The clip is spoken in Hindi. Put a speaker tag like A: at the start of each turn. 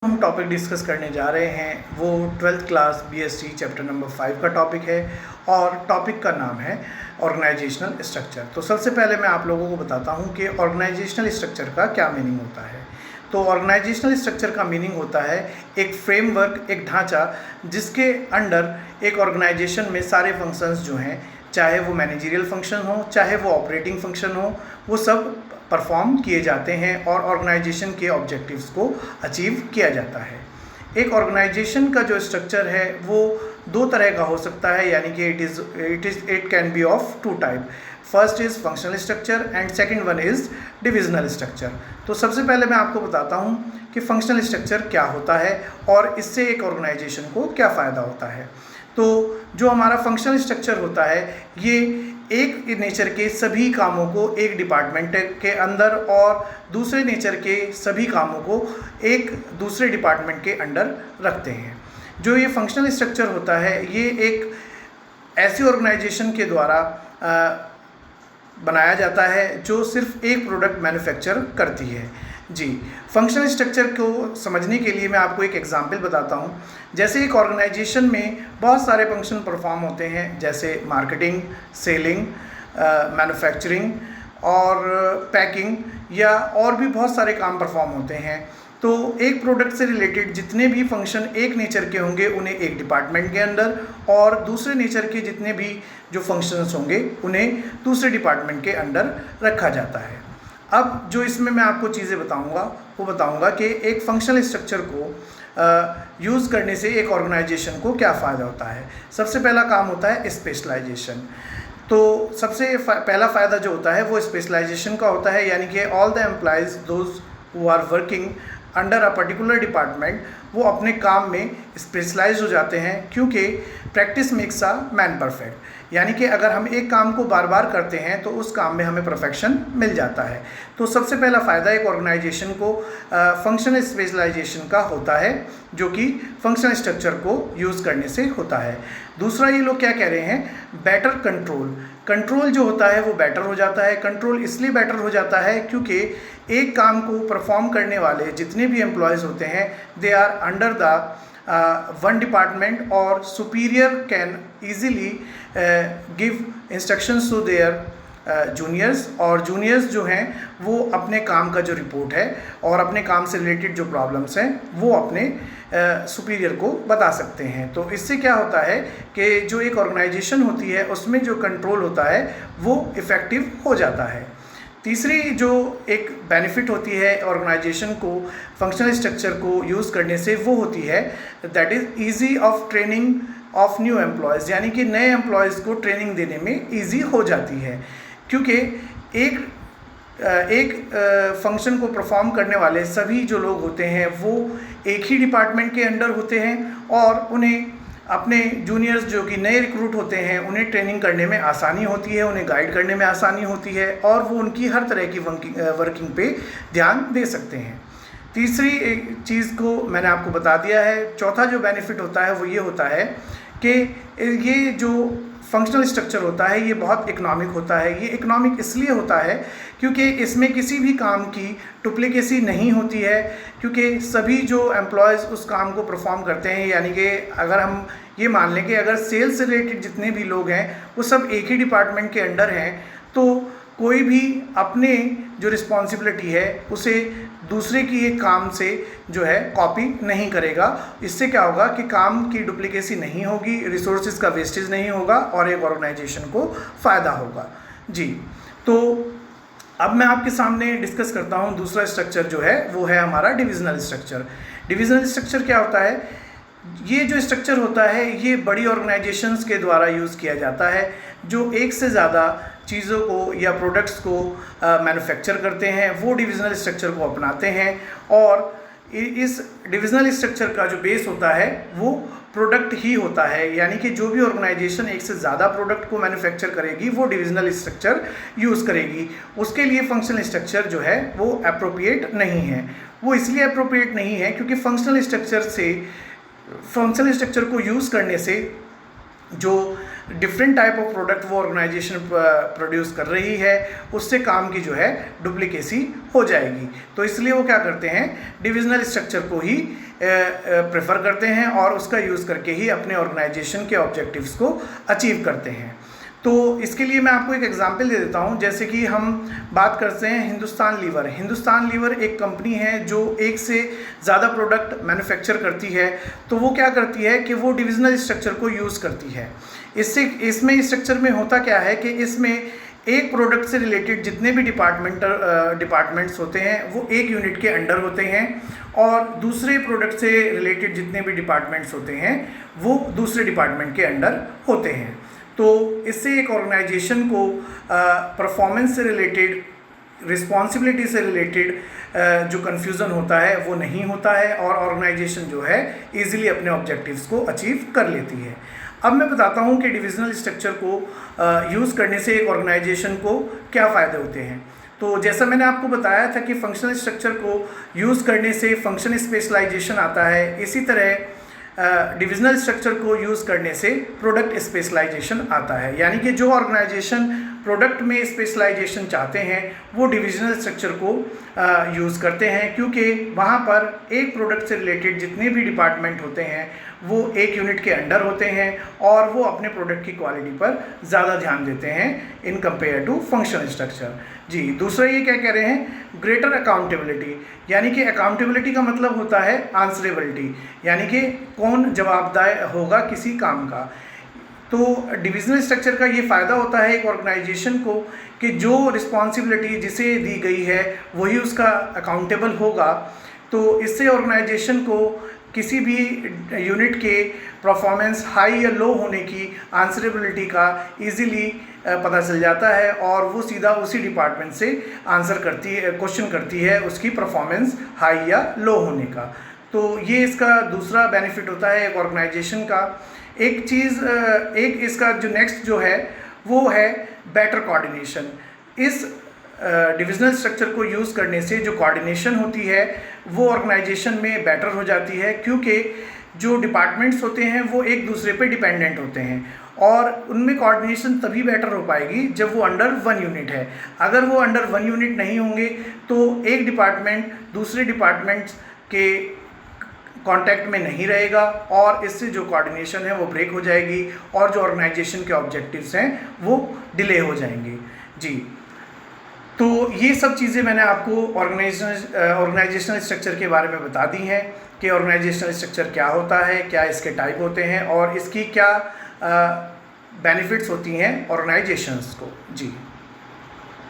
A: हम टॉपिक डिस्कस करने जा रहे हैं वो 12th class BSc chapter number 5 का टॉपिक है और टॉपिक का नाम है ऑर्गेनाइजेशनल स्ट्रक्चर। तो सबसे पहले मैं आप लोगों को बताता हूँ कि ऑर्गेनाइजेशनल स्ट्रक्चर का क्या मीनिंग होता है। तो ऑर्गेनाइजेशनल स्ट्रक्चर का मीनिंग होता है एक फ्रेमवर्क, एक ढांचा जिसके अंडर एक ऑर्गेनाइजेशन में सारे फंक्शंस जो हैं, चाहे वो मैनेजरियल फंक्शन हो, चाहे वो ऑपरेटिंग फंक्शन हो, वो सब परफॉर्म किए जाते हैं और ऑर्गेनाइजेशन के ऑब्जेक्टिव्स को अचीव किया जाता है। एक ऑर्गेनाइजेशन का जो स्ट्रक्चर है वो दो तरह का हो सकता है, यानी कि it can be of two type. First is functional structure and second one is divisional structure. तो सबसे पहले मैं आपको बताता हूँ कि फंक्शनल स्ट्रक्चर क्या होता है और इससे एक ऑर्गेनाइजेशन को क्या फ़ायदा होता है। तो जो हमारा फंक्शनल स्ट्रक्चर होता है ये एक नेचर के सभी कामों को एक डिपार्टमेंट के अंदर और दूसरे नेचर के सभी कामों को एक दूसरे डिपार्टमेंट के अंडर रखते हैं। जो ये फंक्शनल स्ट्रक्चर होता है ये एक ऐसी ऑर्गेनाइजेशन के द्वारा बनाया जाता है जो सिर्फ एक प्रोडक्ट मैन्युफैक्चर करती है। जी, फंक्शनल स्ट्रक्चर को समझने के लिए मैं आपको एक एग्जांपल बताता हूँ। जैसे एक ऑर्गेनाइजेशन में बहुत सारे फंक्शन परफॉर्म होते हैं, जैसे मार्केटिंग, सेलिंग, मैन्युफैक्चरिंग और पैकिंग, या और भी बहुत सारे काम परफॉर्म होते हैं। तो एक प्रोडक्ट से रिलेटेड जितने भी फंक्शन एक नेचर के होंगे उन्हें एक डिपार्टमेंट के अंदर, और दूसरे नेचर के जितने भी जो फंक्शंस होंगे उन्हें दूसरे डिपार्टमेंट के अंडर रखा जाता है। अब जो इसमें मैं आपको चीज़ें बताऊंगा वो बताऊंगा कि एक फंक्शनल स्ट्रक्चर को यूज़ करने से एक ऑर्गेनाइजेशन को क्या फ़ायदा होता है। सबसे पहला काम होता है स्पेशलाइजेशन। तो सबसे पहला फ़ायदा जो होता है वो स्पेशलाइजेशन का होता है, यानी कि all the employees those who are working under a particular department वो अपने काम में स्पेशलाइज हो जाते हैं, क्योंकि practice makes a man perfect. यानी कि अगर हम एक काम को बार बार करते हैं तो उस काम में हमें परफेक्शन मिल जाता है। तो सबसे पहला फ़ायदा एक ऑर्गेनाइजेशन को फंक्शनल स्पेशलाइजेशन का होता है, जो कि फंक्शनल स्ट्रक्चर को यूज़ करने से होता है। दूसरा ये लोग क्या कह रहे हैं, बेटर कंट्रोल। कंट्रोल जो होता है वो बेटर हो जाता है। कंट्रोल इसलिए बेटर हो जाता है क्योंकि एक काम को परफॉर्म करने वाले जितने भी एम्प्लॉयज़ होते हैं they are under the one department, और superior can easily give instructions to their juniors, और juniors जो हैं वो अपने काम का जो रिपोर्ट है और अपने काम से रिलेटेड जो प्रॉब्लम्स हैं वो अपने सुपीरियर को बता सकते हैं। तो इससे क्या होता है कि जो एक ऑर्गेनाइजेशन होती है उसमें जो कंट्रोल होता है वो इफ़ेक्टिव हो जाता है। तीसरी जो एक बेनिफिट होती है ऑर्गेनाइजेशन को फंक्शनल स्ट्रक्चर को यूज़ करने से वो होती है that is easy of training of new employees, यानी कि नए एम्प्लॉयज़ को ट्रेनिंग देने में इजी हो जाती है, क्योंकि एक फंक्शन को परफॉर्म करने वाले सभी जो लोग होते हैं वो एक ही डिपार्टमेंट के अंडर होते हैं और उन्हें अपने जूनियर्स जो कि नए रिक्रूट होते हैं उन्हें ट्रेनिंग करने में आसानी होती है, उन्हें गाइड करने में आसानी होती है और वो उनकी हर तरह की वर्किंग पे ध्यान दे सकते हैं। तीसरी एक चीज़ को मैंने आपको बता दिया है। चौथा जो बेनिफिट होता है वो ये होता है कि ये जो फंक्शनल स्ट्रक्चर होता है ये बहुत इकोनॉमिक होता है। ये इकोनॉमिक इसलिए होता है क्योंकि इसमें किसी भी काम की डुप्लीकेसी नहीं होती है, क्योंकि सभी जो एम्प्लॉयज़ उस काम को परफॉर्म करते हैं, यानी कि अगर हम ये मान लें कि अगर सेल्स से रिलेटेड जितने भी लोग हैं वो सब एक ही डिपार्टमेंट के अंडर हैं, तो कोई भी अपने जो रिस्पॉन्सिबिलिटी है उसे दूसरे की एक काम से जो है कॉपी नहीं करेगा। इससे क्या होगा कि काम की डुप्लीकेसी नहीं होगी, रिसोर्सेज का वेस्टेज नहीं होगा और एक ऑर्गेनाइजेशन को फ़ायदा होगा। जी, तो अब मैं आपके सामने डिस्कस करता हूँ दूसरा स्ट्रक्चर जो है वो है हमारा डिविजनल स्ट्रक्चर। डिविजनल स्ट्रक्चर क्या होता है, ये जो स्ट्रक्चर होता है ये बड़ी ऑर्गेनाइजेशंस के द्वारा यूज़ किया जाता है जो एक से ज़्यादा चीज़ों को या प्रोडक्ट्स को मैन्युफैक्चर करते हैं, वो डिविजनल स्ट्रक्चर को अपनाते हैं। और इस डिविजनल स्ट्रक्चर का जो बेस होता है वो प्रोडक्ट ही होता है, यानी कि जो भी ऑर्गेनाइजेशन एक से ज़्यादा प्रोडक्ट को मैन्युफैक्चर करेगी वो डिविजनल स्ट्रक्चर यूज़ करेगी। उसके लिए फंक्शनल स्ट्रक्चर जो है वो अप्रोप्रिएट नहीं है। वो इसलिए अप्रोप्रिएट नहीं है क्योंकि फंक्शनल स्ट्रक्चर को यूज़ करने से जो डिफरेंट टाइप ऑफ प्रोडक्ट वो ऑर्गेनाइजेशन प्रोड्यूस कर रही है उससे काम की जो है डुप्लीकेसी हो जाएगी। तो इसलिए वो क्या करते हैं, डिविजनल स्ट्रक्चर को ही प्रेफर करते हैं और उसका यूज़ करके ही अपने ऑर्गेनाइजेशन के ऑब्जेक्टिव्स को अचीव करते हैं। तो इसके लिए मैं आपको एक एग्जांपल दे देता हूं। जैसे कि हम बात करते हैं हिंदुस्तान लीवर। हिंदुस्तान लीवर एक कंपनी है जो एक से ज़्यादा प्रोडक्ट मैन्युफैक्चर करती है। तो वो क्या करती है कि वो डिविजनल स्ट्रक्चर को यूज़ करती है। इसमें स्ट्रक्चर में होता क्या है कि इसमें एक प्रोडक्ट से रिलेटेड जितने भी डिपार्टमेंट्स होते हैं वो एक यूनिट के अंडर होते हैं और दूसरे प्रोडक्ट से रिलेटेड जितने भी डिपार्टमेंट्स होते हैं वो दूसरे डिपार्टमेंट के अंडर होते हैं। तो इससे एक ऑर्गेनाइजेशन को परफॉर्मेंस से रिलेटेड, रिस्पॉन्सिबिलिटी से रिलेटेड जो कन्फ्यूज़न होता है वो नहीं होता है और ऑर्गेनाइजेशन जो है ईज़िली अपने ऑब्जेक्टिव्स को अचीव कर लेती है। अब मैं बताता हूँ कि डिविजनल स्ट्रक्चर को यूज़ करने से एक ऑर्गेनाइजेशन को क्या फ़ायदे होते हैं। तो जैसा मैंने आपको बताया था कि फंक्शनल स्ट्रक्चर को यूज़ करने से फंक्शन स्पेशलाइजेशन आता है, इसी तरह डिविजनल स्ट्रक्चर को यूज़ करने से प्रोडक्ट स्पेशलाइजेशन आता है। यानी कि जो ऑर्गेनाइजेशन प्रोडक्ट में स्पेशलाइजेशन चाहते हैं वो डिविजनल स्ट्रक्चर को यूज़ करते हैं, क्योंकि वहाँ पर एक प्रोडक्ट से रिलेटेड जितने भी डिपार्टमेंट होते हैं वो एक यूनिट के अंडर होते हैं और वो अपने प्रोडक्ट की क्वालिटी पर ज़्यादा ध्यान देते हैं in compared to functional structure. जी, दूसरा ये क्या कह रहे हैं, ग्रेटर अकाउंटेबिलिटी। यानी कि अकाउंटेबिलिटी का मतलब होता है आंसरेबिलिटी, यानी कि कौन जवाबदेह होगा किसी काम का। तो डिविजनल स्ट्रक्चर का ये फ़ायदा होता है एक ऑर्गेनाइजेशन को कि जो रिस्पॉन्सिबिलिटी जिसे दी गई है वही उसका अकाउंटेबल होगा। तो इससे ऑर्गेनाइजेशन को किसी भी यूनिट के परफॉर्मेंस हाई या लो होने की आंसरेबिलिटी का इजीली पता चल जाता है और वो सीधा उसी डिपार्टमेंट से आंसर करती है, क्वेश्चन करती है उसकी परफॉर्मेंस हाई या लो होने का। तो ये इसका दूसरा बेनिफिट होता है एक ऑर्गेनाइजेशन का। एक इसका जो नेक्स्ट जो है वो है बेटर कोऑर्डिनेशन। इस डिविजनल स्ट्रक्चर को यूज़ करने से जो कोऑर्डिनेशन होती है वो ऑर्गेनाइजेशन में बेटर हो जाती है, क्योंकि जो डिपार्टमेंट्स होते हैं वो एक दूसरे पे डिपेंडेंट होते हैं और उनमें कोऑर्डिनेशन तभी बेटर हो पाएगी जब वो अंडर वन यूनिट है। अगर वो अंडर वन यूनिट नहीं होंगे तो एक डिपार्टमेंट दूसरे डिपार्टमेंट्स के कांटेक्ट में नहीं रहेगा और इससे जो कोऑर्डिनेशन है वो ब्रेक हो जाएगी और जो ऑर्गेनाइजेशन के ऑब्जेक्टिव्स हैं वो डिले हो जाएंगे। जी, तो ये सब चीज़ें मैंने आपको ऑर्गेनाइजेशनल स्ट्रक्चर के बारे में बता दी हैं कि ऑर्गेनाइजेशनल स्ट्रक्चर क्या होता है, क्या इसके टाइप होते हैं और इसकी क्या बेनिफिट्स होती हैं ऑर्गेनाइजेशंस को। जी।